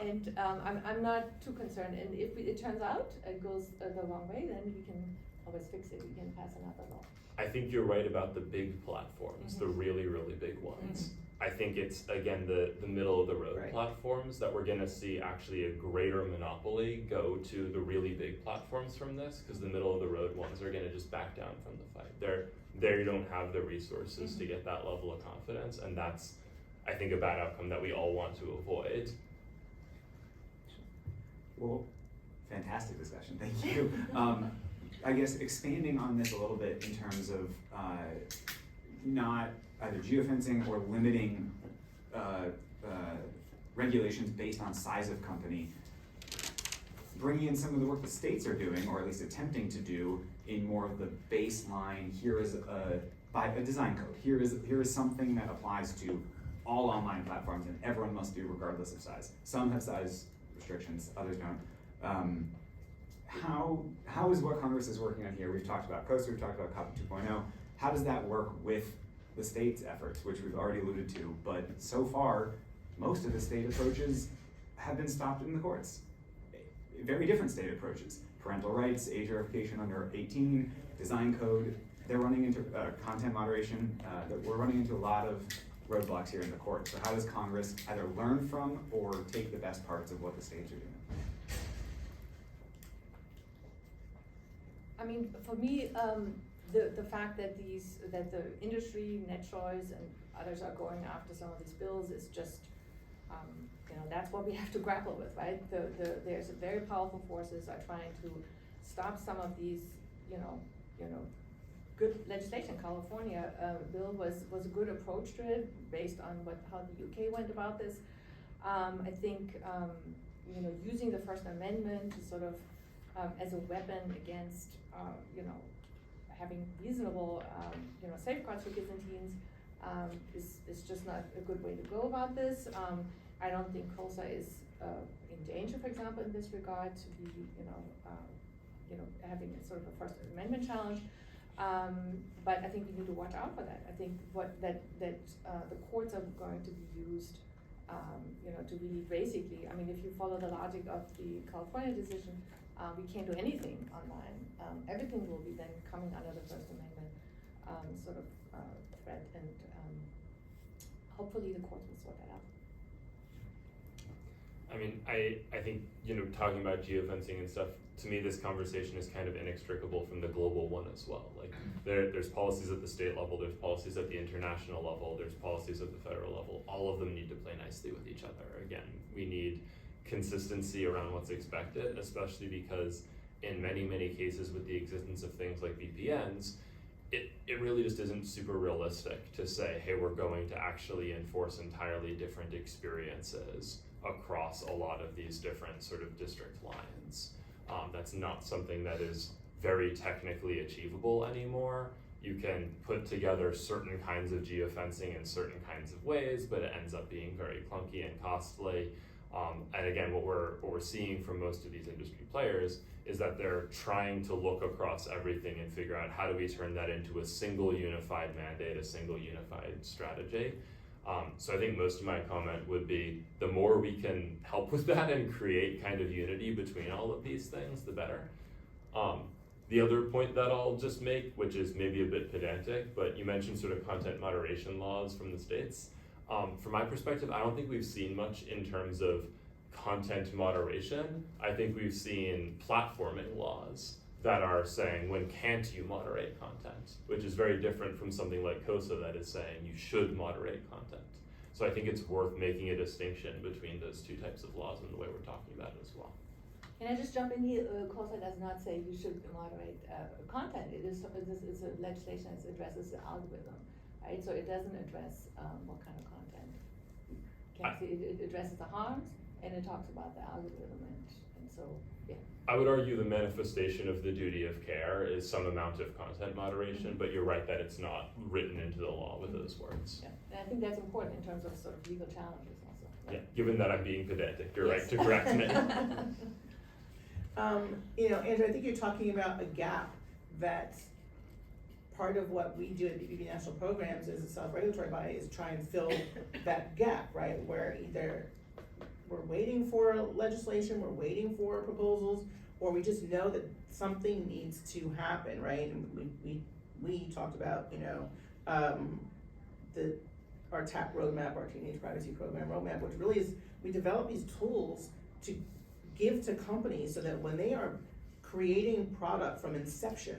S4: And I'm not too concerned. And if it turns out it goes the wrong way, then we can always fix it. We can pass another law.
S5: I think you're right about the big platforms, the really, really big ones. I think it's, again, the middle of the road
S6: Right.
S5: platforms that we're gonna see actually a greater monopoly go to the really big platforms from this, because the middle of the road ones are gonna just back down from the fight. There you don't have the resources to get that level of confidence, and that's, I think, a bad outcome that we all want to avoid.
S3: Well, fantastic discussion, thank you. I guess expanding on this a little bit in terms of not either geofencing or limiting regulations based on size of company, bringing in some of the work the states are doing, or at least attempting to do, in more of the baseline, here is by a design code, here is something that applies to all online platforms and everyone must do regardless of size. Some have size restrictions, others don't. How is what Congress is working on here? We've talked about KOSA, we've talked about COPPA 2.0. How does that work with the state's efforts, which we've already alluded to? But so far, most of the state approaches have been stopped in the courts. Very different state approaches. Parental rights, age verification under 18, design code. They're running into content moderation. We're running into a lot of roadblocks here in the court. So how does Congress either learn from or take the best parts of what the states are doing?
S4: I mean, for me, the fact that the industry, NetChoice, and others are going after some of these bills is just, that's what we have to grapple with, right? There's very powerful forces are trying to stop some of these, good legislation. California bill was a good approach to it based on how the UK went about this. I think, using the First Amendment to sort of as a weapon against, having reasonable, safeguards for kids and teens is just not a good way to go about this. I don't think KOSA is in danger, for example, in this regard, to be, having a sort of a First Amendment challenge. But I think we need to watch out for that. I think that the courts are going to be used, to really basically, if you follow the logic of the California decision, we can't do anything online. Everything will be then coming under the First Amendment threat, and hopefully the courts will sort that out.
S5: I think, talking about geofencing and stuff, to me this conversation is kind of inextricable from the global one as well. Like, there's policies at the state level, there's policies at the international level, there's policies at the federal level. All of them need to play nicely with each other. Again, we need consistency around what's expected, especially because in many, many cases with the existence of things like VPNs, it really just isn't super realistic to say, hey, we're going to actually enforce entirely different experiences across a lot of these different sort of district lines. That's not something that is very technically achievable anymore. You can put together certain kinds of geofencing in certain kinds of ways, but it ends up being very clunky and costly. And again, what we're seeing from most of these industry players is that they're trying to look across everything and figure out how do we turn that into a single unified mandate, a single unified strategy. So I think most of my comment would be, the more we can help with that and create kind of unity between all of these things, the better. The other point that I'll just make, which is maybe a bit pedantic, but you mentioned sort of content moderation laws from the states. From my perspective, I don't think we've seen much in terms of content moderation. I think we've seen platforming laws that are saying, when can't you moderate content, which is very different from something like KOSA that is saying you should moderate content. So I think it's worth making a distinction between those two types of laws and the way we're talking about it as well.
S4: Can I just jump in here? KOSA does not say you should moderate content. This is a legislation that addresses the algorithm, right? So it doesn't address what kind of content. It addresses the harms, and it talks about the algorithm, and so, yeah.
S5: I would argue the manifestation of the duty of care is some amount of content moderation, but you're right that it's not written into the law with those words.
S4: Yeah, and I think that's important in terms of sort of legal challenges also. Right?
S5: Yeah, given that I'm being pedantic, you're
S4: Yes.
S5: right to correct me.
S6: Andrew, I think you're talking about a gap that part of what we do at BBB National Programs as a self-regulatory body is try and fill that gap, right? Where either we're waiting for legislation, we're waiting for proposals, or we just know that something needs to happen, right? And we we talked about, our TAP roadmap, our Teenage Privacy Program roadmap, which really is, we develop these tools to give to companies so that when they are creating product from inception,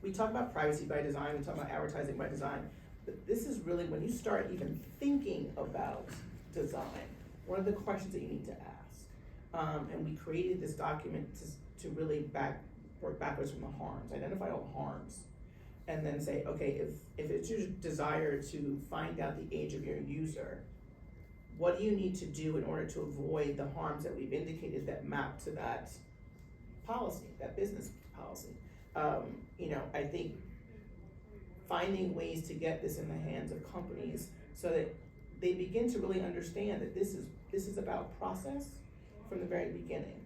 S6: we talk about privacy by design, we talk about advertising by design, but this is really when you start even thinking about design, what are the questions that you need to ask? And we created this document to really work backwards from the harms, identify all the harms, and then say, okay, if it's your desire to find out the age of your user, what do you need to do in order to avoid the harms that we've indicated that map to that policy, that business policy? I think finding ways to get this in the hands of companies so that they begin to really understand that this is about process from the very beginning.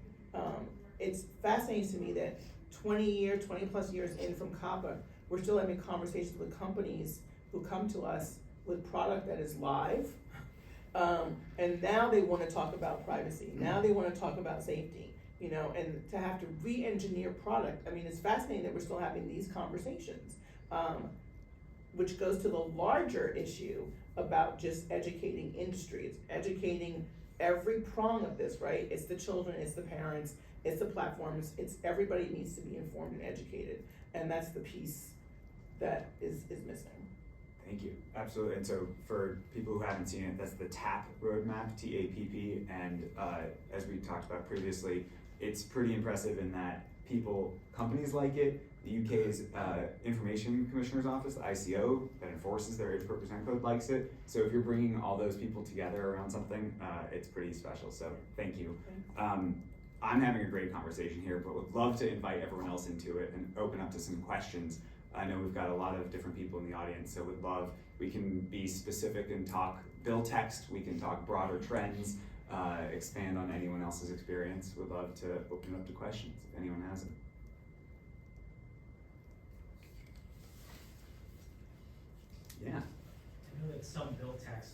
S6: It's fascinating to me that 20 plus years in from COPPA, we're still having conversations with companies who come to us with product that is live, and now they want to talk about privacy. Now they want to talk about safety, and to have to re-engineer product. I mean, it's fascinating that we're still having these conversations, which goes to the larger issue about just educating industry. It's educating every prong of this, right? It's the children, it's the parents, it's the platforms, it's everybody needs to be informed and educated. And that's the piece that is missing.
S3: Thank you. Absolutely. And so for people who haven't seen it, that's the TAP roadmap, TAPP. And as we talked about previously, it's pretty impressive in that companies like it. The UK's Information Commissioner's Office, the ICO, that enforces their age-appropriate consent code, likes it. So if you're bringing all those people together around something, it's pretty special. So thank you. I'm having a great conversation here, but would love to invite everyone else into it and open up to some questions. I know we've got a lot of different people in the audience, so we can be specific and talk bill text, we can talk broader trends, expand on anyone else's experience. Would love to open up to questions if anyone has them. Yeah.
S7: I know that some bill text,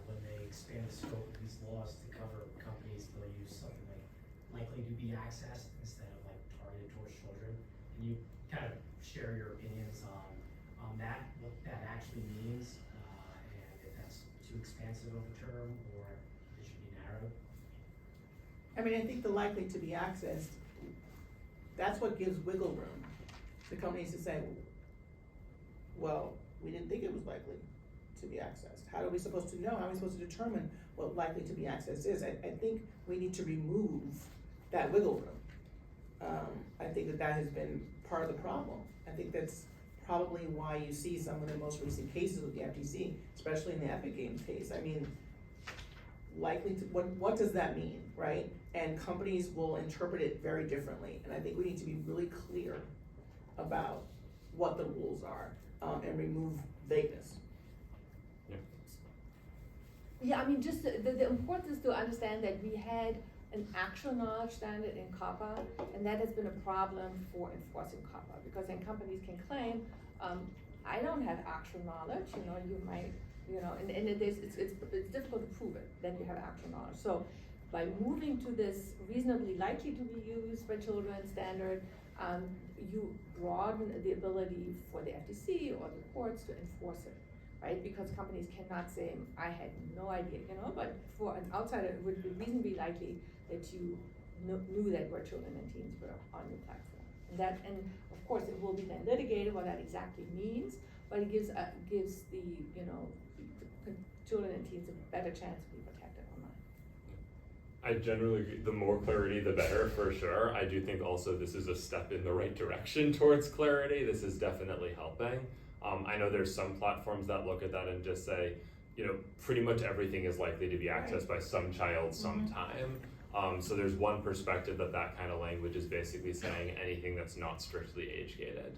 S7: when they expand the scope of these laws to cover companies, they'll use something like likely to be accessed instead of like targeted towards children. Can you kind of share your opinions on that, what that actually means, and if that's too expansive of a term or it should be narrowed?
S6: I mean, I think the likely to be accessed, that's what gives wiggle room to companies to say, well, we didn't think it was likely to be accessed. How are we supposed to know? How are we supposed to determine what likely to be accessed is? I think we need to remove that wiggle room. I think that has been part of the problem. I think that's probably why you see some of the most recent cases with the FTC, especially in the Epic Games case. I mean, likely to, what does that mean, right? And companies will interpret it very differently. And I think we need to be really clear about what the rules are, and remove vagueness.
S4: Yeah, I mean, just the importance to understand that we had an actual knowledge standard in COPPA, and that has been a problem for enforcing COPPA, because then companies can claim, I don't have actual knowledge, you might, and it's difficult to prove it, that you have actual knowledge. So by moving to this reasonably likely to be used by children standard, you broaden the ability for the FTC or the courts to enforce it, right? Because companies cannot say, I had no idea, but for an outsider, it would be reasonably likely that you knew that where children and teens were on your platform. And of course, it will be then litigated what that exactly means, but it gives the children and teens a better chance to be protected online.
S5: I generally agree. The more clarity, the better, for sure. I do think also this is a step in the right direction towards clarity. This is definitely helping. I know there's some platforms that look at that and just say, pretty much everything is likely to be accessed by some child sometime. So there's one perspective that kind of language is basically saying anything that's not strictly age gated.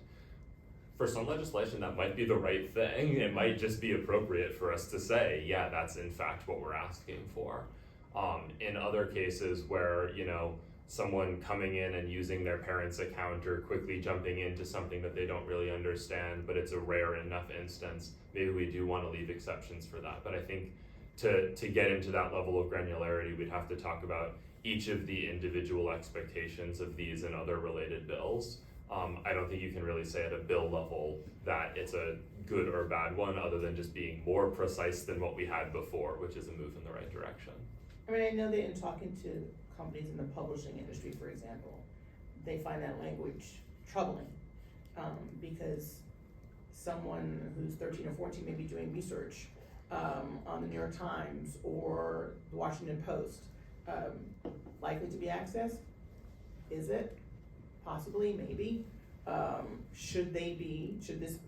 S5: For some legislation, that might be the right thing. It might just be appropriate for us to say, yeah, that's in fact what we're asking for. In other cases where, someone coming in and using their parent's account or quickly jumping into something that they don't really understand, but it's a rare enough instance, maybe we do want to leave exceptions for that. But I think to get into that level of granularity, we'd have to talk about each of the individual expectations of these and other related bills. I don't think you can really say at a bill level that it's a good or bad one, other than just being more precise than what we had before, which is a move in the right direction.
S6: I mean, I know that in talking to companies in the publishing industry, for example, they find that language troubling, because someone who's 13 or 14 may be doing research on the New York Times or the Washington Post, likely to be accessed? Is it? Possibly, maybe. Should this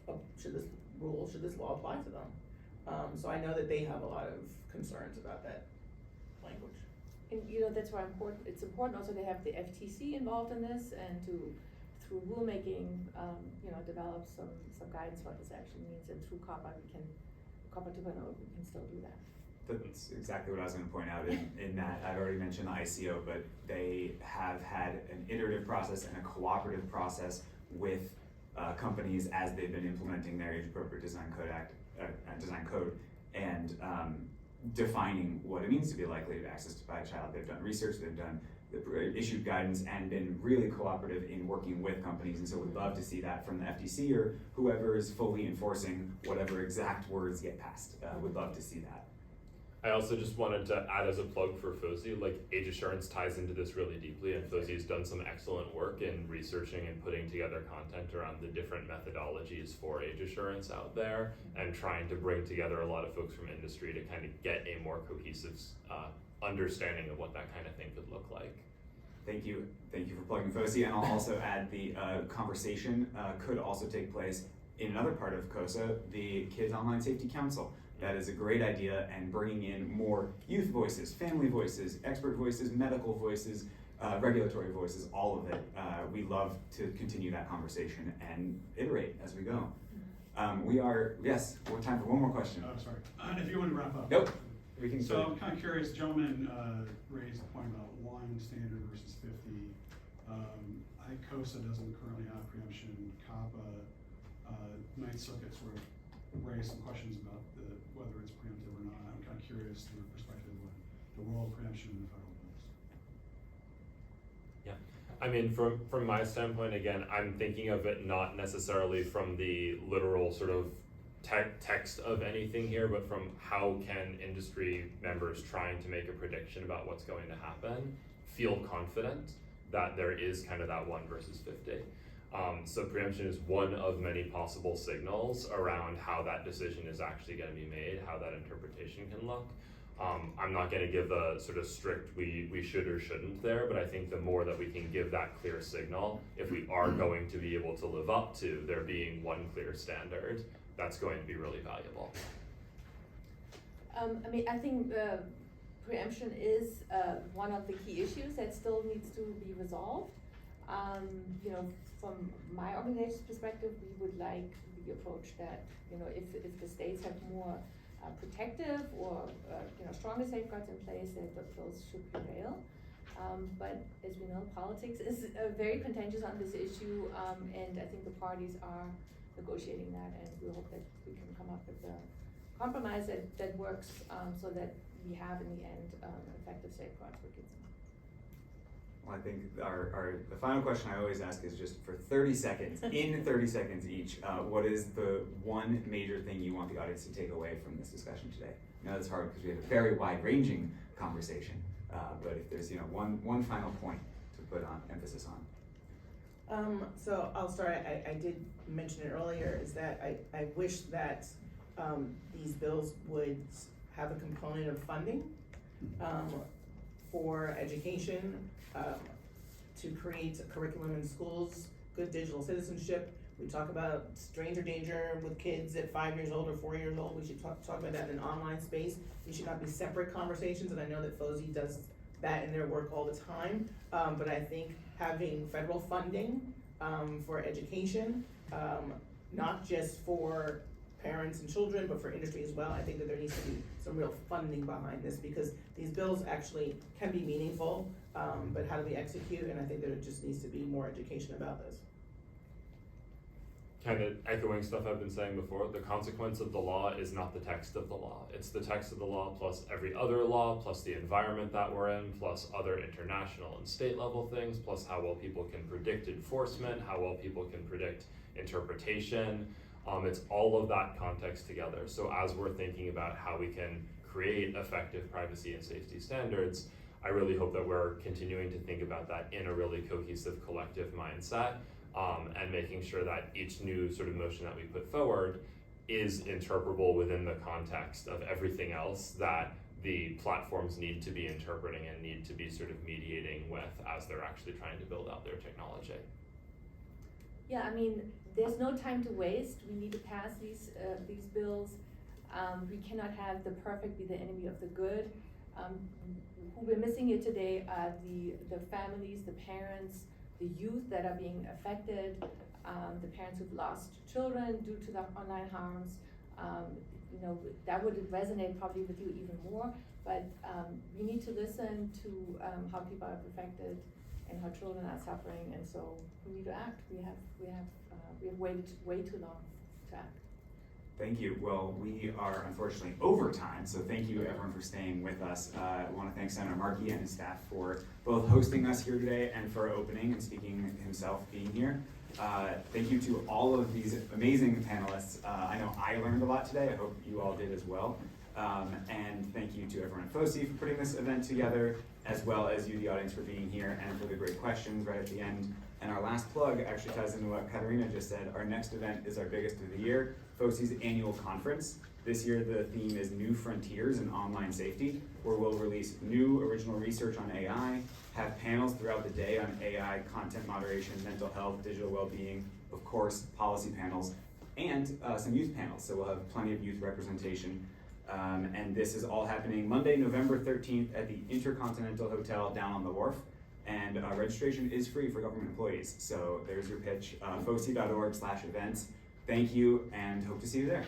S6: law apply to them? So I know that they have a lot of concerns about that language.
S4: And that's why it's important also to have the FTC involved in this and to, through rulemaking, develop some guidance what this actually means, and through COPPA 2.0, we can still do that.
S3: That's exactly what I was going to point out in that I've already mentioned the ICO, but they have had an iterative process and a cooperative process with companies as they've been implementing their age-appropriate design code and defining what it means to be likely to be accessed by a child. They've done research, they've issued guidance, and been really cooperative in working with companies, and so we'd love to see that from the FTC or whoever is fully enforcing whatever exact words get passed. Would love to see that.
S5: I also just wanted to add as a plug for FOSI, like age assurance ties into this really deeply, and FOSI has done some excellent work in researching and putting together content around the different methodologies for age assurance out there, and trying to bring together a lot of folks from industry to kind of get a more cohesive understanding of what that kind of thing could look like.
S3: Thank you for plugging FOSI, and I'll also add the conversation could also take place in another part of KOSA, the Kids Online Safety Council. That is a great idea, and bringing in more youth voices, family voices, expert voices, medical voices, regulatory voices, all of it. We love to continue that conversation and iterate as we go. We're time for one more question.
S8: Oh, sorry. If you want to wrap up.
S3: Nope. We can.
S8: So I'm kind of curious, gentleman raised a point about one standard versus 50. I think KOSA doesn't currently have preemption. COPPA, Ninth Circuit sort of raised some questions about whether it's preemptive or not. I'm kind of curious from the perspective of the role of preemption in the federal bills.
S5: Yeah, I mean, from my standpoint, again, I'm thinking of it not necessarily from the literal sort of text of anything here, but from how can industry members trying to make a prediction about what's going to happen feel confident that there is kind of that 1 versus 50. So preemption is one of many possible signals around how that decision is actually going to be made, how that interpretation can look. I'm not going to give a sort of strict we should or shouldn't there, but I think the more that we can give that clear signal, if we are going to be able to live up to there being one clear standard, that's going to be really valuable.
S4: I mean, I think preemption is one of the key issues that still needs to be resolved. From my organization's perspective, we would like the approach that, if the states have more protective or, stronger safeguards in place, that those should prevail. But as we know, politics is very contentious on this issue, and I think the parties are negotiating that, and we hope that we can come up with a compromise that works, so that we have in the end effective safeguards for kids.
S3: Well, I think the final question I always ask is just for 30 seconds, in 30 seconds each, what is the one major thing you want the audience to take away from this discussion today? I know it's hard because we have a very wide-ranging conversation, but if there's one final point to put on emphasis on.
S6: So I'll start. I did mention it earlier, is that I wish that these bills would have a component of funding for education, to create a curriculum in schools, good digital citizenship. We talk about stranger danger with kids at 5 years old or 4 years old. We should talk about that in an online space. These should not be separate conversations, and I know that FOSI does that in their work all the time. But I think having federal funding for education, not just for parents and children, but for industry as well. I think that there needs to be some real funding behind this, because these bills actually can be meaningful, but how do we execute? And I think there just needs to be more education about this.
S5: kind of echoing stuff I've been saying before, the consequence of the law is not the text of the law. It's the text of the law plus every other law, plus the environment that we're in, plus other international and state level things, plus how well people can predict enforcement, how well people can predict interpretation. It's all of that context together. So as we're thinking about how we can create effective privacy and safety standards, I really hope that we're continuing to think about that in a really cohesive collective mindset, and making sure that each new sort of motion that we put forward is interpretable within the context of everything else that the platforms need to be interpreting and need to be sort of mediating with as they're actually trying to build out their technology.
S4: Yeah, I mean, there's no time to waste. We need to pass these bills. We cannot have the perfect be the enemy of the good. Who we're missing here today are the families, the parents, the youth that are being affected, the parents who've lost children due to the online harms. You know, that would resonate probably with you even more, but we need to listen to how people are affected and how children are suffering, and so we need to act. We have waited way too long to act.
S3: Thank you. Well, we are unfortunately over time, so thank you everyone for staying with us. I want to thank Senator Markey and his staff for both hosting us here today and for opening and speaking himself being here. Thank you to all of these amazing panelists. I know I learned a lot today. I hope you all did as well. And thank you to everyone at FOSI for putting this event together, as well as you, the audience, for being here and for the great questions right at the end. And our last plug actually ties into what Katarina just said. Our next event is our biggest of the year, FOSI's annual conference. This year the theme is New Frontiers in Online Safety, where we'll release new original research on AI, have panels throughout the day on AI, content moderation, mental health, digital well-being, of course, policy panels, and some youth panels. So we'll have plenty of youth representation. And this is all happening Monday, November 13th at the Intercontinental Hotel down on the wharf. And registration is free for government employees. So there's your pitch, fosi.org/events. Thank you, and hope to see you there.